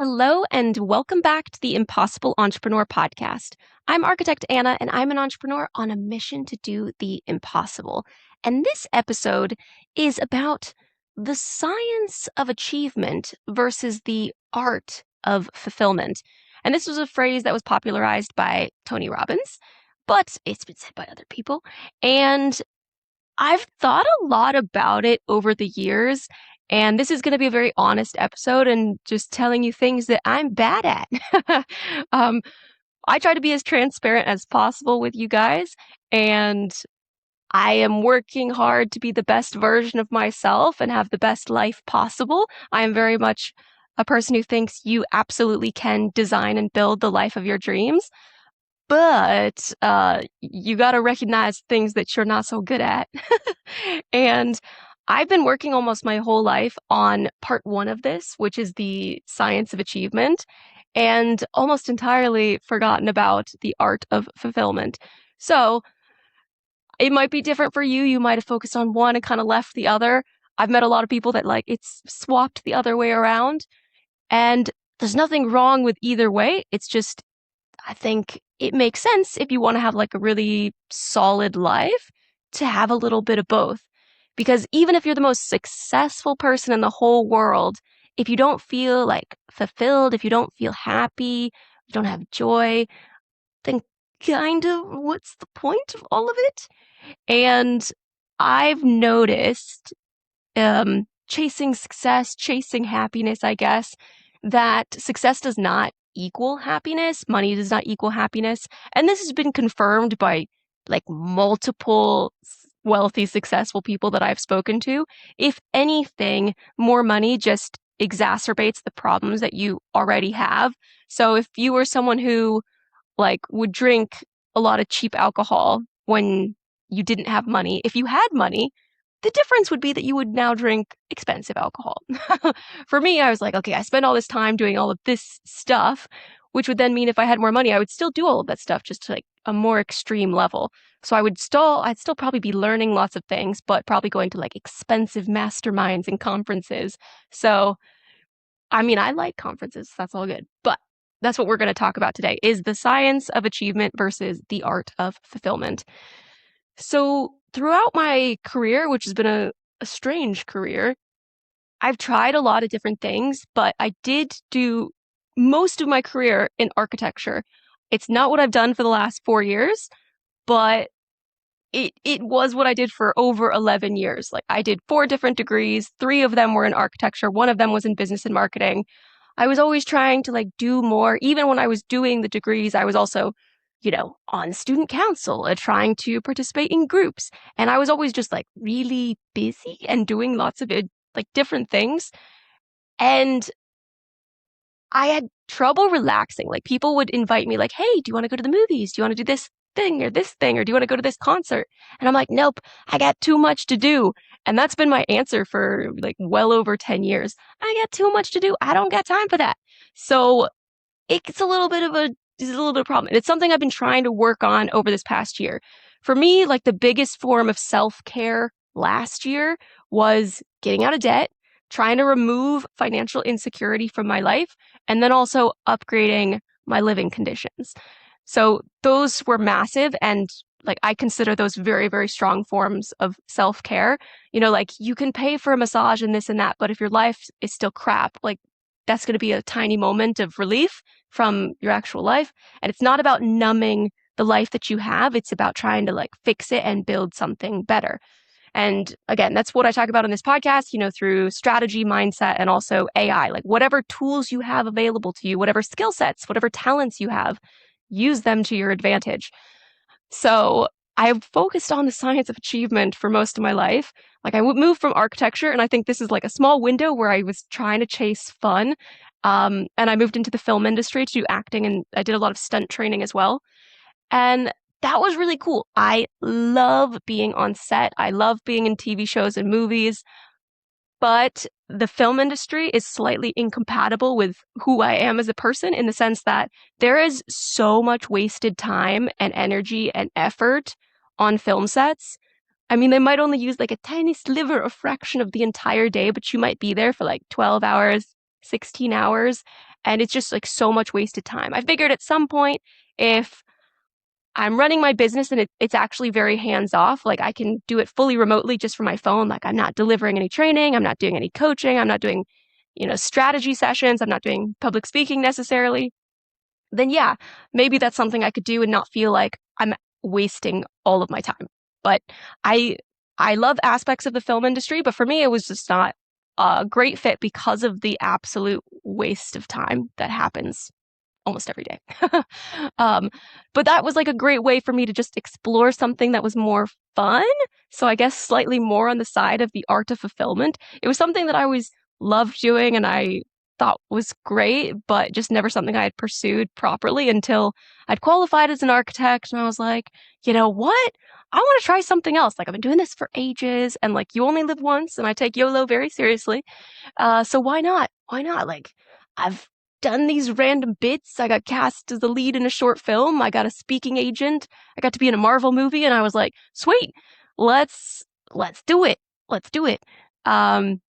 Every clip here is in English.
Hello, and welcome back to the Impossible Entrepreneur podcast. I'm architect Anna, and I'm an entrepreneur on a mission to do the impossible. And this episode is about the science of achievement versus the art of fulfillment. And this was a phrase that was popularized by Tony Robbins, but it's been said by other people. And I've thought a lot about it over the years, and this is going to be a very honest episode and just telling you things that I'm bad at. um, I try to be as transparent as possible with you guys, and I am working hard to be the best version of myself and have the best life possible. I am very much a person who thinks you absolutely can design and build the life of your dreams. But you got to recognize things that you're not so good at. And I've been working almost my whole life on part one of this, which is the science of achievement, and almost entirely forgotten about the art of fulfillment. So it might be different for you. You might have focused on one and kind of left the other. I've met a lot of people that it's swapped the other way around, and there's nothing wrong with either way. It's just I think it makes sense if you want to have a really solid life to have a little bit of both. Because even if you're the most successful person in the whole world, if you don't feel fulfilled, if you don't feel happy, you don't have joy, then kind of what's the point of all of it? And I've noticed chasing success, chasing happiness, I guess, that success does not equal happiness. Money does not equal happiness. And this has been confirmed by multiple wealthy, successful people that I've spoken to. If anything, more money just exacerbates the problems that you already have. So if you were someone who would drink a lot of cheap alcohol when you didn't have money, if you had money, the difference would be that you would now drink expensive alcohol. For me, I was like, okay, I spend all this time doing all of this stuff, which would then mean if I had more money, I would still do all of that stuff just to a more extreme level. So I'd still probably be learning lots of things, but probably going to expensive masterminds and conferences. So, I mean, I like conferences. That's all good. But that's what we're going to talk about today is the science of achievement versus the art of fulfillment. So throughout my career, which has been a strange career, I've tried a lot of different things, but I did do most of my career in architecture. It's not what I've done for the last 4 years, but it was what I did for over 11 years. I did 4 different degrees, 3 of them were in architecture, 1 of them was in business and marketing. I was always trying to do more. Even when I was doing the degrees, I was also on student council and trying to participate in groups. And I was always just really busy and doing lots of different things. And I had trouble relaxing. People would invite me hey, do you want to go to the movies? Do you want to do this thing? Or do you want to go to this concert? And I'm like, nope, I got too much to do. And that's been my answer for well over 10 years. I got too much to do. I don't got time for that. So it's a little bit of a problem. And it's something I've been trying to work on over this past year. For me, the biggest form of self-care last year was getting out of debt, trying to remove financial insecurity from my life, and then also upgrading my living conditions. So those were massive, and I consider those very, very strong forms of self-care. You can pay for a massage and this and that, but if your life is still crap, that's going to be a tiny moment of relief from your actual life. And it's not about numbing the life that you have. It's about trying to fix it and build something better. And again, that's what I talk about on this podcast, through strategy, mindset, and also AI. Whatever tools you have available to you, whatever skill sets, whatever talents you have, use them to your advantage. So I've focused on the science of achievement for most of my life. I moved from architecture, and I think this is a small window where I was trying to chase fun. And I moved into the film industry to do acting, and I did a lot of stunt training as well. And that was really cool. I love being on set. I love being in TV shows and movies. But the film industry is slightly incompatible with who I am as a person in the sense that there is so much wasted time and energy and effort on film sets. I mean, they might only use a tiny sliver or fraction of the entire day, but you might be there for 12 hours, 16 hours. And it's just like so much wasted time. I figured at some point, if I'm running my business and it's actually very hands off, like I can do it fully remotely just from my phone. Like I'm not delivering any training, I'm not doing any coaching, I'm not doing, strategy sessions, I'm not doing public speaking necessarily. Then yeah, maybe that's something I could do and not feel like I'm wasting all of my time. But I I love aspects of the film industry, but for me it was just not a great fit because of the absolute waste of time that happens almost every day. um, but that was like a great way for me to just explore something that was more fun. So I guess slightly more on the side of the art of fulfillment. It was something that I always loved doing and I thought was great, but just never something I had pursued properly until I'd qualified as an architect. And I was like, you know what? I want to try something else. Like I've been doing this for ages and like you only live once and I take YOLO very seriously. So why not? Why not? Like I've done these random bits. I got cast as the lead in a short film. I got a speaking agent. I got to be in a Marvel movie and I was like, sweet, let's do it. Let's do it. Um,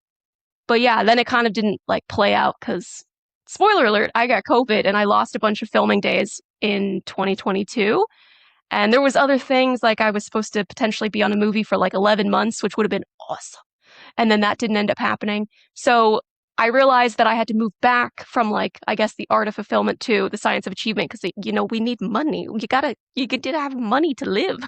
but yeah, then it kind of didn't like play out because spoiler alert, I got COVID and I lost a bunch of filming days in 2022. And there was other things like I was supposed to potentially be on a movie for like 11 months, which would have been awesome. And then that didn't end up happening. So I realized that I had to move back from like, I guess the art of fulfillment to the science of achievement because, we need money. You get to have money to live.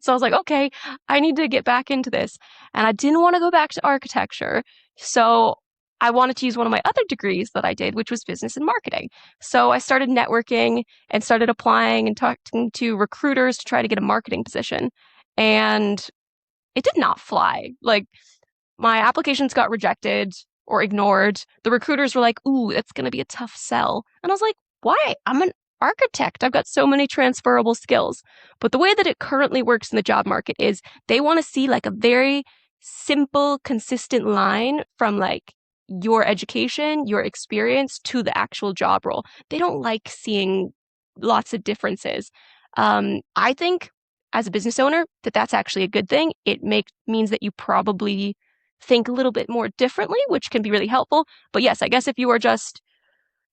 So I was like, okay, I need to get back into this. And I didn't want to go back to architecture. So I wanted to use one of my other degrees that I did, which was business and marketing. So I started networking and started applying and talking to recruiters to try to get a marketing position. And it did not fly. Like my applications got rejected or ignored. The recruiters were like, ooh, it's going to be a tough sell. And I was like, why? I'm an architect. I've got so many transferable skills. But the way that it currently works in the job market is they want to see like a very simple, consistent line from like your education, your experience to the actual job role. They don't like seeing lots of differences. I think as a business owner that that's actually a good thing. It means that you probably think a little bit more differently, which can be really helpful. But yes, I guess if you are just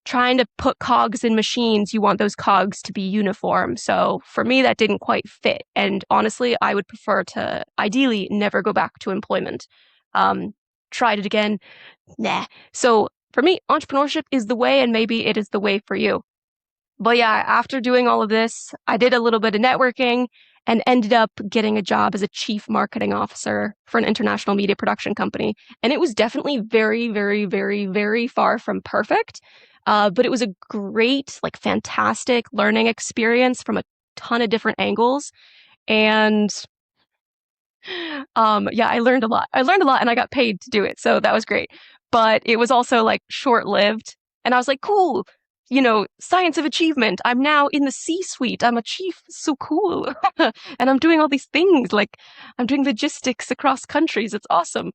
trying to put cogs in machines, you want those cogs to be uniform. So for me, that didn't quite fit. And honestly, I would prefer to ideally never go back to employment. Tried it again. Nah. So for me, entrepreneurship is the way, and maybe it is the way for you. But yeah, after doing all of this, I did a little bit of networking and ended up getting a job as a chief marketing officer for an international media production company. And it was definitely very, very, very, very far from perfect. But it was a great, like fantastic learning experience from a ton of different angles. And yeah, I learned a lot. I learned a lot and I got paid to do it. So that was great. But it was also like short lived. And I was like, cool, science of achievement. I'm now in the C-suite. I'm a chief. So cool. And I'm doing all these things. Like I'm doing logistics across countries. It's awesome.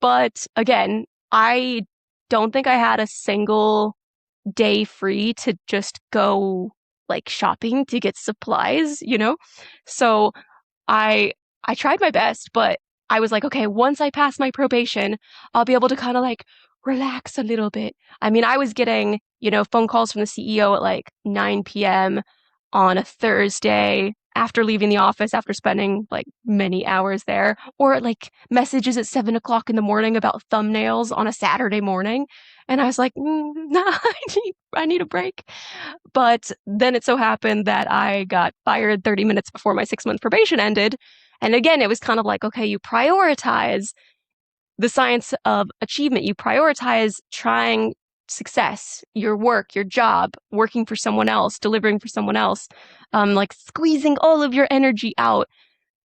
But again, I don't think I had a single day free to just go like shopping to get supplies. So I I tried my best, but I was like, okay, once I pass my probation, I'll be able to kind of like relax a little bit. I mean, I was getting, phone calls from the CEO at like 9 p.m. on a Thursday after leaving the office after spending like many hours there, or like messages at 7 o'clock in the morning about thumbnails on a Saturday morning. And I was like, nah, I need a break. But then it so happened that I got fired 30 minutes before my 6 month probation ended. And again, it was kind of like, okay, you prioritize the science of achievement. You prioritize trying success, your work, your job, working for someone else, delivering for someone else, like squeezing all of your energy out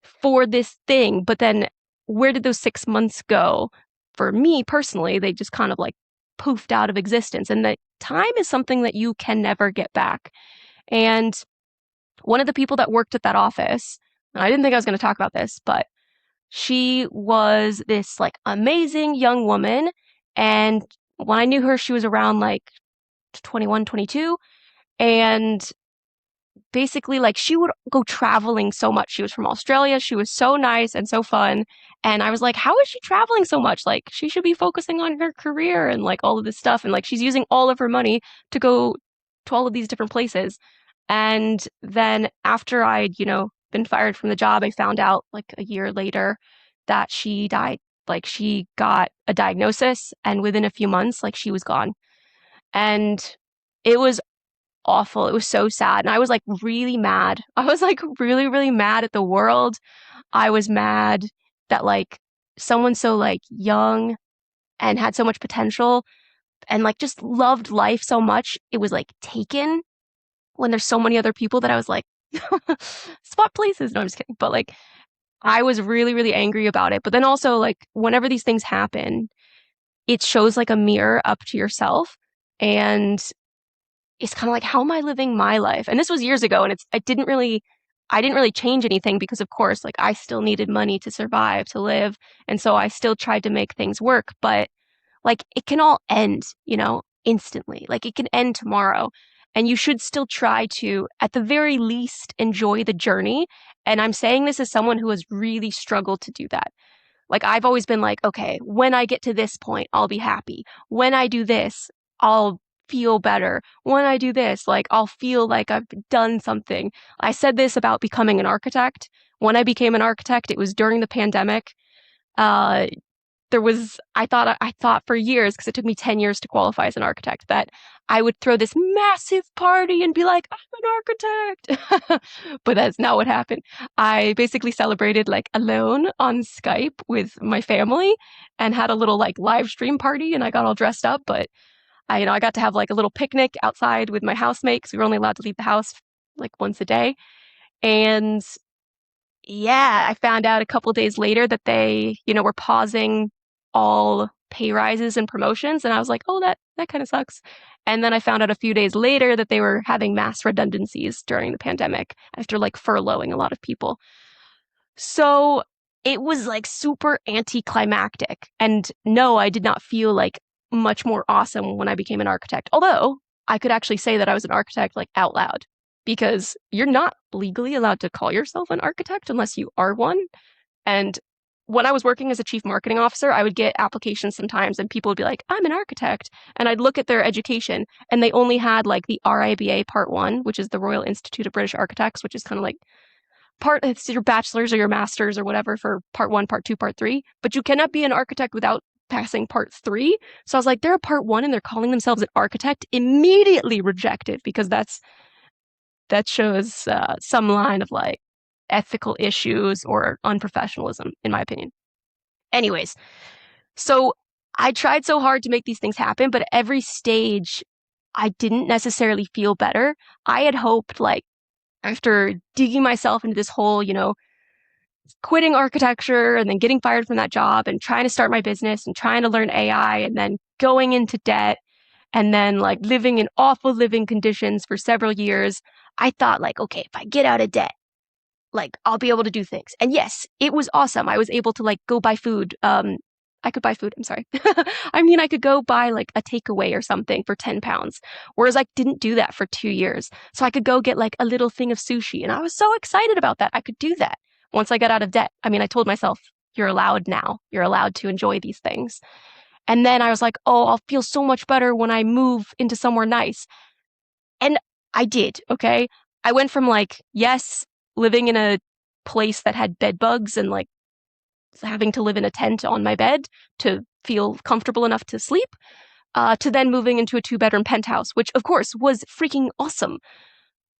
for this thing. But then where did those 6 months go? For me personally, they just kind of like poofed out of existence. And that time is something that you can never get back. And one of the people that worked at that office, and I didn't think I was going to talk about this, but she was this like amazing young woman. And when I knew her, she was around like 21, 22. And basically like she would go traveling so much. She was from Australia. She was so nice and so fun. And I was like, how is she traveling so much? Like she should be focusing on her career and like all of this stuff. And like she's using all of her money to go to all of these different places. And then after I'd, been fired from the job, I found out like a year later that she died. Like she got a diagnosis and within a few months, like she was gone. And it was awful. It was so sad. And I was like really mad. I was like really, really mad at the world. I was mad that like someone so like young and had so much potential and like just loved life so much, it was like taken when there's so many other people that I was like, swap places. No, I'm just kidding. But like, I was really, really angry about it. But then also, like, whenever these things happen, it shows like a mirror up to yourself. And it's kind of like, how am I living my life? And this was years ago. And I didn't really change anything because, of course, like, I still needed money to survive, to live. And so I still tried to make things work. But like it can all end, instantly. Like it can end tomorrow. And you should still try to, at the very least, enjoy the journey. And I'm saying this as someone who has really struggled to do that. Like I've always been like, okay, when I get to this point, I'll be happy. When I do this, I'll feel better. When I do this, like I'll feel like I've done something. I said this about becoming an architect. When I became an architect, it was during the pandemic. Uh, I thought for years, because it took me 10 years to qualify as an architect, that I would throw this massive party and be like, I'm an architect. But that's not what happened. I basically celebrated like alone on Skype with my family and had a little like live stream party and I got all dressed up. But I got to have like a little picnic outside with my housemate because we were only allowed to leave the house like once a day. And yeah, I found out a couple days later that they, were pausing all pay rises and promotions. And I was like, oh, that kind of sucks. And then I found out a few days later that they were having mass redundancies during the pandemic after like furloughing a lot of people. So it was like super anticlimactic. And no, I did not feel like much more awesome when I became an architect. Although I could actually say that I was an architect like out loud because you're not legally allowed to call yourself an architect unless you are one. And when I was working as a chief marketing officer, I would get applications sometimes and people would be like, I'm an architect. And I'd look at their education and they only had like the RIBA Part 1, which is the Royal Institute of British Architects, which is kind of like it's your bachelor's or your master's or whatever for Part 1, Part 2, Part 3. But you cannot be an architect without passing Part 3. So I was like, they're a Part 1 and they're calling themselves an architect. Immediately rejected because that shows some line of like ethical issues or unprofessionalism, in my opinion. Anyways, so I tried so hard to make these things happen, but at every stage, I didn't necessarily feel better. I had hoped, like, after digging myself into this whole, quitting architecture and then getting fired from that job and trying to start my business and trying to learn AI and then going into debt and then like living in awful living conditions for several years, I thought like, okay, if I get out of debt, like I'll be able to do things. And yes, it was awesome. I was able to like go buy food. I could buy food. I'm sorry. I mean, I could go buy like a takeaway or something for 10 pounds, whereas I didn't do that for 2 years. So I could go get like a little thing of sushi. And I was so excited about that. I could do that once I got out of debt. I mean, I told myself, you're allowed now. You're allowed to enjoy these things. And then I was like, oh, I'll feel so much better when I move into somewhere nice. And I did, okay? I went from like, yes, living in a place that had bed bugs and like having to live in a tent on my bed to feel comfortable enough to sleep, to then moving into a 2-bedroom penthouse, which of course was freaking awesome.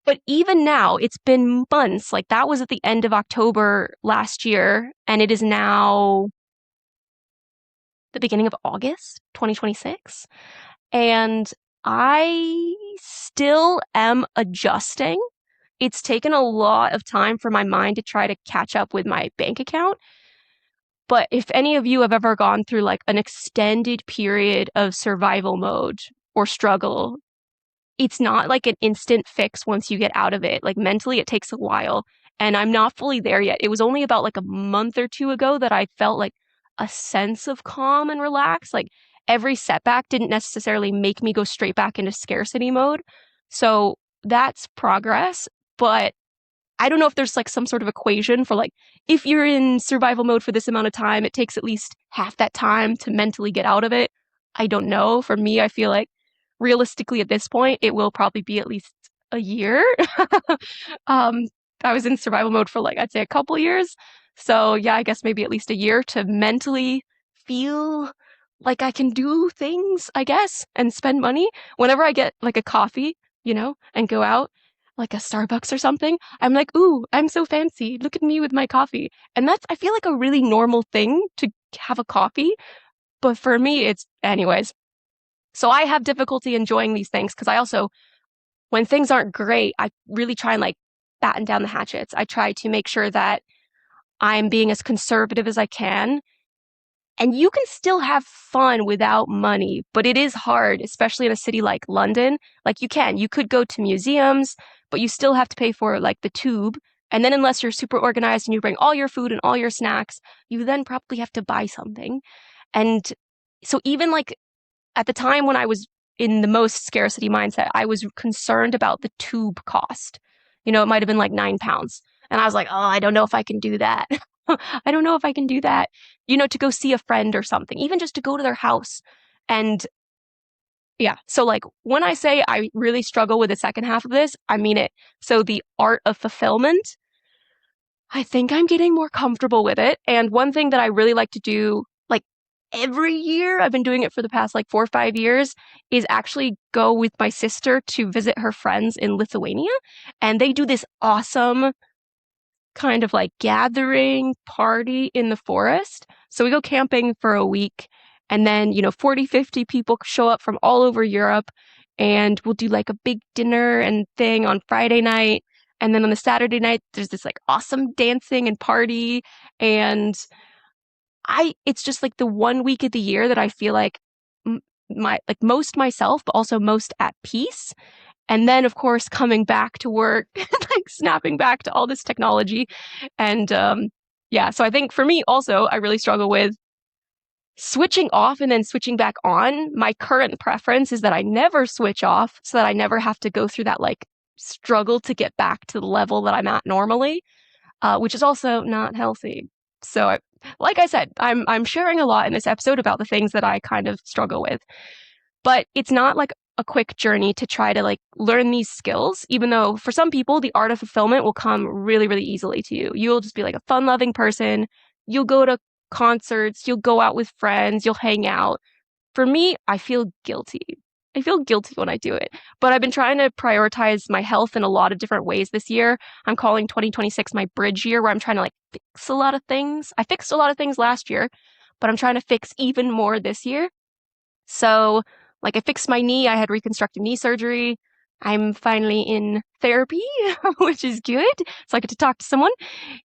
But even now, it's been months. Like that was at the end of October last year, and it is now the beginning of August 2026. And I still am adjusting. It's taken a lot of time for my mind to try to catch up with my bank account. But if any of you have ever gone through like an extended period of survival mode or struggle, it's not like an instant fix once you get out of it. Like mentally, it takes a while. And I'm not fully there yet. It was only about like a month or two ago that I felt like a sense of calm and relax. Like every setback didn't necessarily make me go straight back into scarcity mode. So that's progress. but I don't know if there's like some sort of equation for like, if you're in survival mode for this amount of time, it takes at least half that time to mentally get out of it. I don't know. For me, I feel like realistically at this point, it will probably be at least a year. um, I was in survival mode for like, I'd say a couple years. So yeah, I guess maybe at least a year to mentally feel like I can do things, I guess, and spend money. Whenever I get like a coffee, and go out, like a Starbucks or something, I'm like, ooh, I'm so fancy. Look at me with my coffee. And that's, I feel like a really normal thing to have a coffee. But for me, anyways. So I have difficulty enjoying these things because I also, when things aren't great, I really try and like batten down the hatchets. I try to make sure that I'm being as conservative as I can. And you can still have fun without money, but it is hard, especially in a city like London. Like you could go to museums, but you still have to pay for like the tube. And then unless you're super organized and you bring all your food and all your snacks, you then probably have to buy something. And so even like at the time when I was in the most scarcity mindset, I was concerned about the tube cost. It might have been like £9. And I was like, oh, I don't know if I can do that. I don't know if I can do that, to go see a friend or something, even just to go to their house. And yeah, so like when I say I really struggle with the second half of this, I mean it. So the art of fulfillment, I think I'm getting more comfortable with it. And one thing that I really like to do, like every year, I've been doing it for the past like 4 or 5 years, is actually go with my sister to visit her friends in Lithuania. And they do this awesome kind of like gathering party in the forest. So we go camping for a week, and then, 40, 50 people show up from all over Europe, and we'll do like a big dinner and thing on Friday night. And then on the Saturday night, there's this like awesome dancing and party. And it's just like the one week of the year that I feel like like most myself, but also most at peace. And then, of course, coming back to work, like snapping back to all this technology. And yeah, so I think for me also, I really struggle with switching off and then switching back on. My current preference is that I never switch off so that I never have to go through that like struggle to get back to the level that I'm at normally, which is also not healthy. So, like I said, I'm sharing a lot in this episode about the things that I kind of struggle with. But it's not like a quick journey to try to like learn these skills, even though for some people, the art of fulfillment will come really, really easily to you. You'll just be like a fun loving person. You'll go to concerts. You'll go out with friends. You'll hang out. For me, I feel guilty. I feel guilty when I do it. But I've been trying to prioritize my health in a lot of different ways this year. I'm calling 2026 my bridge year, where I'm trying to like fix a lot of things. I fixed a lot of things last year, but I'm trying to fix even more this year. So like I fixed my knee, I had reconstructive knee surgery. I'm finally in therapy, which is good. So I get to talk to someone.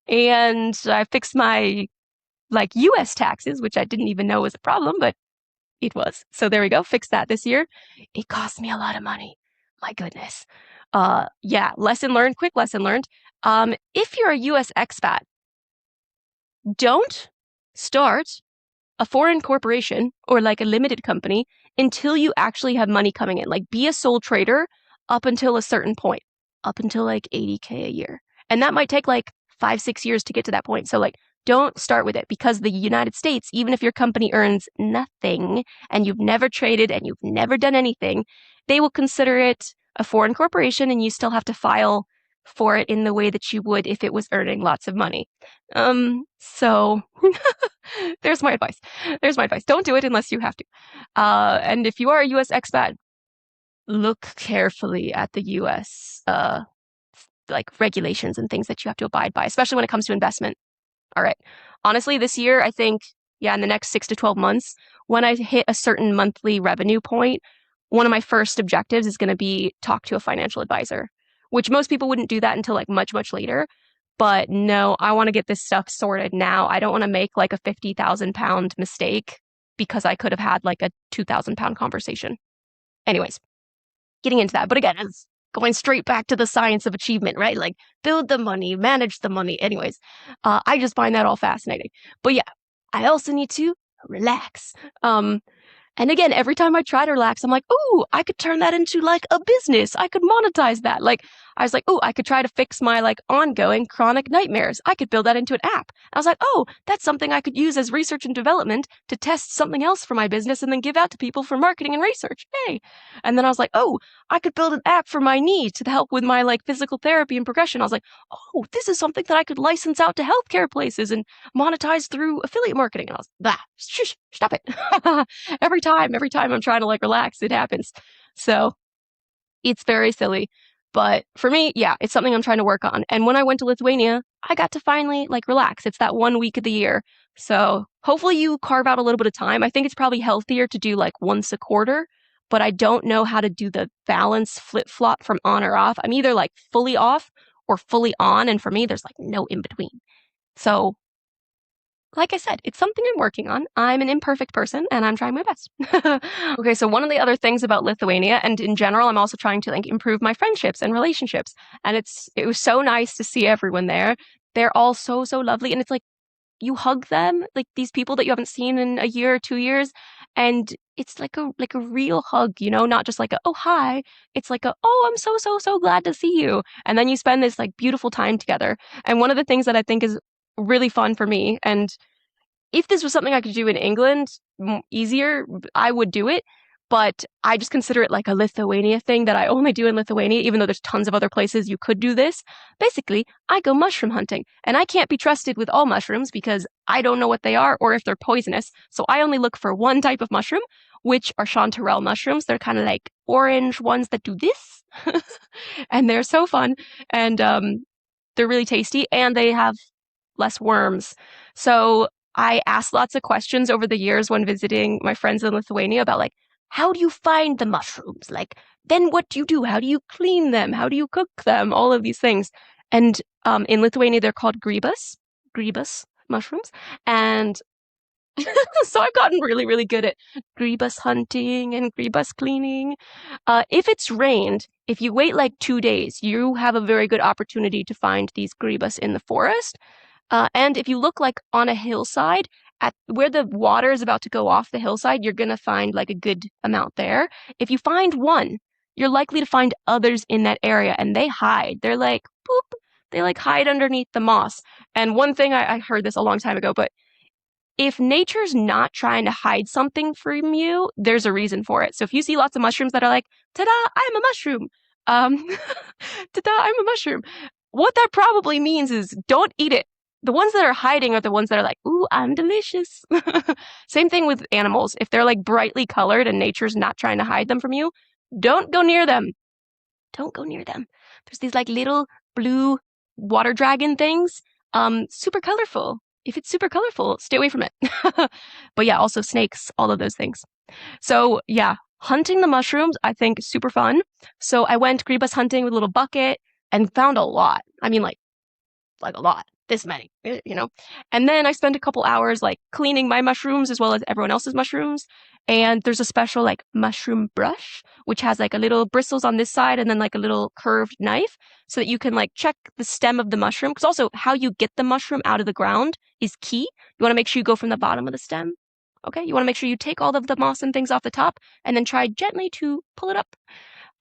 And I fixed my like US taxes, which I didn't even know was a problem, but it was. So there we go. Fixed that this year. It cost me a lot of money. My goodness. Yeah, lesson learned, quick lesson learned. If you're a US expat, don't start a foreign corporation or like a limited company until you actually have money coming in. Like be a sole trader up until a certain point, up until like 80K a year. And that might take like 5-6 years to get to that point. So like don't start with it, because the United States, even if your company earns nothing and you've never traded and you've never done anything, they will consider it a foreign corporation and you still have to file for it in the way that you would if it was earning lots of money. So there's my advice. There's my advice. Don't do it unless you have to. And if you are a US expat, look carefully at the US like regulations and things that you have to abide by, especially when it comes to investment. All right. Honestly, this year, I think, yeah, in the next 6 to 12 months, when I hit a certain monthly revenue point, one of my first objectives is going to be talk to a financial advisor, which most people wouldn't do that until like much, much later. But no, I want to get this stuff sorted now. I don't want to make like a 50,000 pound mistake because I could have had like a 2,000 pound conversation. Anyways, getting into that. But again, it's going straight back to the science of achievement, right? Like build the money, manage the money. Anyways, I just find that all fascinating. But yeah, I also need to relax. And again, every time I try to relax, I'm like, oh, I could turn that into like a business. I could monetize that. Like, I was like, oh, I could try to fix my like ongoing chronic nightmares. I could build that into an app. I was like, oh, that's something I could use as research and development to test something else for my business and then give out to people for marketing and research. Hey. And then I was like, oh, I could build an app for my knee to help with my like physical therapy and progression. I was like, oh, this is something that I could license out to healthcare places and monetize through affiliate marketing. And I was, shush, stop it. every time I'm trying to like relax, it happens. So it's very silly. But for me, yeah, it's something I'm trying to work on. And when I went to Lithuania, I got to finally like relax. It's that 1 week of the year. So hopefully you carve out a little bit of time. I think it's probably healthier to do like once a quarter, but I don't know how to do the balance flip flop from on or off. I'm either like fully off or fully on. And for me, there's like no in between. So like I said, it's something I'm working on. I'm an imperfect person and I'm trying my best. Okay, so one of the other things about Lithuania and in general, I'm also trying to like improve my friendships and relationships. And it was so nice to see everyone there. They're all so, so lovely. And it's like you hug them, like these people that you haven't seen in a year or 2 years. And it's like a real hug, you know, not just like a, oh, hi. It's like a, oh, I'm so, so, so glad to see you. And then you spend this like beautiful time together. And one of the things that I think is really fun for me, and if this was something I could do in England easier, I would do it. But I just consider it like a Lithuania thing that I only do in Lithuania, even though there's tons of other places you could do this. Basically, I go mushroom hunting, and I can't be trusted with all mushrooms because I don't know what they are or if they're poisonous. So I only look for one type of mushroom, which are chanterelle mushrooms. They're kind of like orange ones that do this, and they're so fun, and they're really tasty, and they have less worms. So I asked lots of questions over the years when visiting my friends in Lithuania about like, how do you find the mushrooms? Like, then what do you do? How do you clean them? How do you cook them? All of these things. And in Lithuania, they're called grybas mushrooms. And so I've gotten really, really good at grybas hunting and grybas cleaning. If it's rained, if you wait like 2 days, you have a very good opportunity to find these grybas in the forest. And if you look like on a hillside, at where the water is about to go off the hillside, you're going to find like a good amount there. If you find one, you're likely to find others in that area, and they hide. They're like, boop, they like hide underneath the moss. And one thing I heard this a long time ago, but if nature's not trying to hide something from you, there's a reason for it. So if you see lots of mushrooms that are like, ta-da, I'm a mushroom. Ta-da, I'm a mushroom. What that probably means is don't eat it. The ones that are hiding are the ones that are like, ooh, I'm delicious. Same thing with animals. If they're like brightly colored and nature's not trying to hide them from you, don't go near them. Don't go near them. There's these like little blue water dragon things. Super colorful. If it's super colorful, stay away from it. But yeah, also snakes, all of those things. So yeah, hunting the mushrooms, I think is super fun. So I went grybas hunting with a little bucket and found a lot. I mean, like a lot, this many, you know. And then I spent a couple hours like cleaning my mushrooms as well as everyone else's mushrooms. And there's a special like mushroom brush, which has like a little bristles on this side and then like a little curved knife so that you can like check the stem of the mushroom. Because also how you get the mushroom out of the ground is key. You want to make sure you go from the bottom of the stem. Okay, you want to make sure you take all of the moss and things off the top and then try gently to pull it up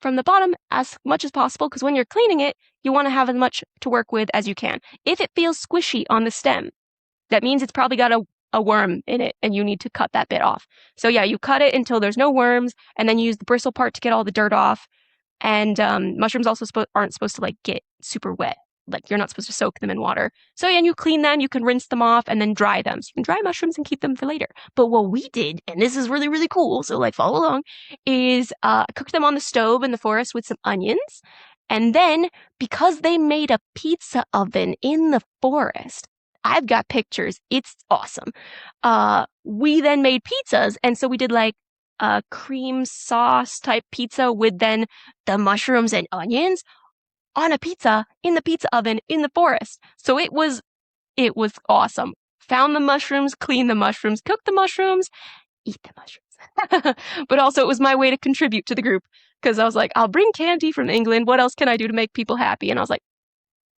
from the bottom as much as possible, because when you're cleaning it, you want to have as much to work with as you can. If it feels squishy on the stem, that means it's probably got a worm in it and you need to cut that bit off. So yeah, you cut it until there's no worms and then you use the bristle part to get all the dirt off. And mushrooms also aren't supposed to like get super wet. Like you're not supposed to soak them in water. So yeah, and you clean them, you can rinse them off and then dry them. So you can dry mushrooms and keep them for later. But what we did, and this is really, really cool, so like follow along, is cook them on the stove in the forest with some onions. And then because they made a pizza oven in the forest, I've got pictures. It's awesome. We then made pizzas. And so we did like a cream sauce type pizza with then the mushrooms and onions on a pizza in the pizza oven in the forest. So it was awesome. Found the mushrooms, cleaned the mushrooms, cooked the mushrooms, eat the mushrooms. But also it was my way to contribute to the group because I was like, I'll bring candy from England. What else can I do to make people happy? And I was like,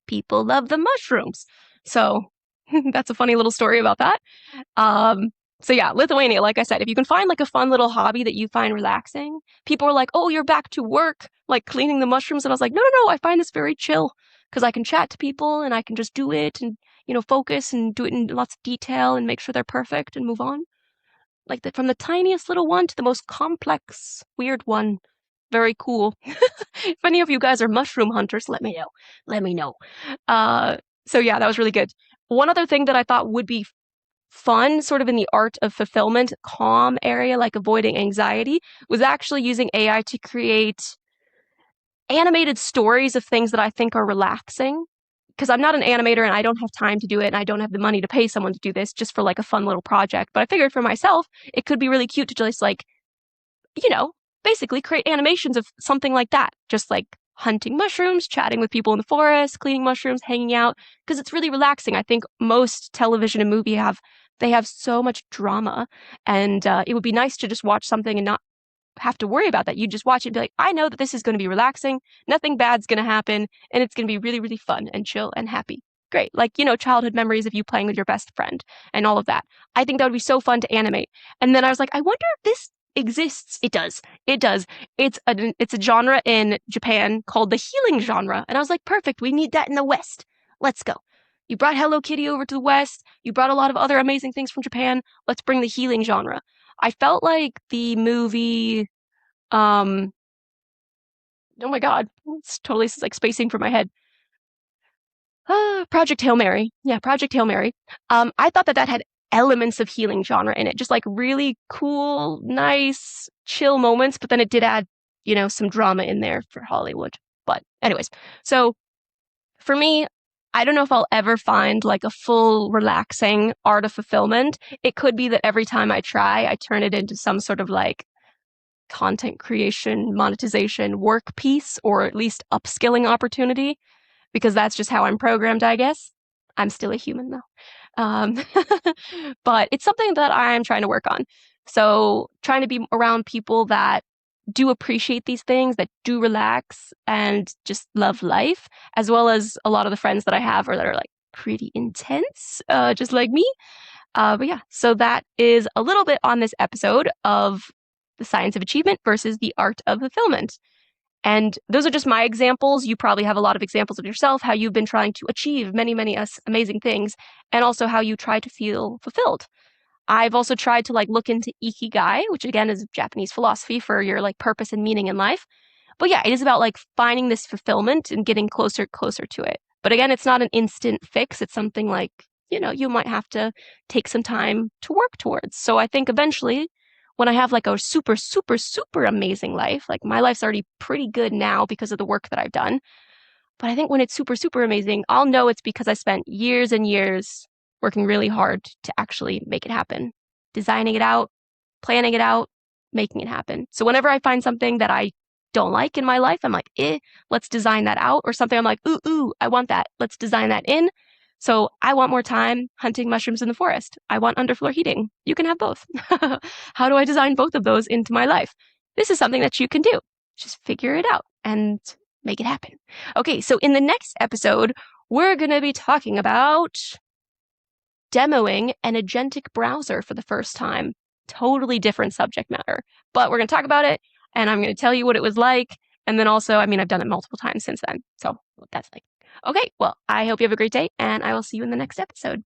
people love the mushrooms. So that's a funny little story about that. So yeah, Lithuania, like I said, if you can find like a fun little hobby that you find relaxing, people are like, "Oh, you're back to work, like cleaning the mushrooms." And I was like, "No, no, no, I find this very chill because I can chat to people and I can just do it and, focus and do it in lots of detail and make sure they're perfect and move on." Like from the tiniest little one to the most complex, weird one. Very cool. If any of you guys are mushroom hunters, let me know. Let me know. Uh, so yeah, that was really good. One other thing that I thought would be fun, sort of in the art of fulfillment, calm area, like avoiding anxiety, was actually using AI to create animated stories of things that I think are relaxing. Because I'm not an animator and I don't have time to do it and I don't have the money to pay someone to do this just for like a fun little project. But I figured for myself, it could be really cute to just like, you know, basically create animations of something like that. Just like hunting mushrooms, chatting with people in the forest, cleaning mushrooms, hanging out, because it's really relaxing. I think most television and movie they have so much drama, and it would be nice to just watch something and not have to worry about that. You just watch it and be like, I know that this is going to be relaxing, nothing bad's going to happen, and it's going to be really, really fun and chill and happy. Great. Like, childhood memories of you playing with your best friend and all of that. I think that would be so fun to animate. And then I was like, I wonder if this exists. It does. It does. It's a genre in Japan called the healing genre. And I was like, perfect. We need that in the West. Let's go. You brought Hello Kitty over to the West. You brought a lot of other amazing things from Japan. Let's bring the healing genre. I felt like the movie, um, oh my God, it's totally like spacing from my head. Project Hail Mary. Yeah, Project Hail Mary. I thought that that had elements of healing genre in it, just like really cool, nice, chill moments, but then it did add, some drama in there for Hollywood. But anyways, so for me, I don't know if I'll ever find like a full relaxing art of fulfillment. It could be that every time I try, I turn it into some sort of like content creation, monetization work piece, or at least upskilling opportunity, because that's just how I'm programmed, I guess. I'm still a human though. Um, but it's something that I'm trying to work on. So trying to be around people that do appreciate these things, that do relax and just love life, as well as a lot of the friends that I have are that are like pretty intense, just like me. But yeah, so that is a little bit on this episode of the science of achievement versus the art of fulfillment. And those are just my examples. You probably have a lot of examples of yourself, how you've been trying to achieve many, many amazing things, and also how you try to feel fulfilled. I've also tried to like look into ikigai, which again is Japanese philosophy for your like purpose and meaning in life. But yeah, it is about like finding this fulfillment and getting closer to it. But again, it's not an instant fix. It's something like, you might have to take some time to work towards. So I think eventually when I have like a super, super, super amazing life, like my life's already pretty good now because of the work that I've done. But I think when it's super, super amazing, I'll know it's because I spent years and years working really hard to actually make it happen, designing it out, planning it out, making it happen. So whenever I find something that I don't like in my life, I'm like, let's design that out. Or something I'm like, ooh, I want that. Let's design that in. So I want more time hunting mushrooms in the forest. I want underfloor heating. You can have both. How do I design both of those into my life? This is something that you can do. Just figure it out and make it happen. Okay, so in the next episode, we're going to be talking about demoing an agentic browser for the first time. Totally different subject matter, but we're going to talk about it and I'm going to tell you what it was like. And then also, I've done it multiple times since then. So that's like, okay, well, I hope you have a great day and I will see you in the next episode.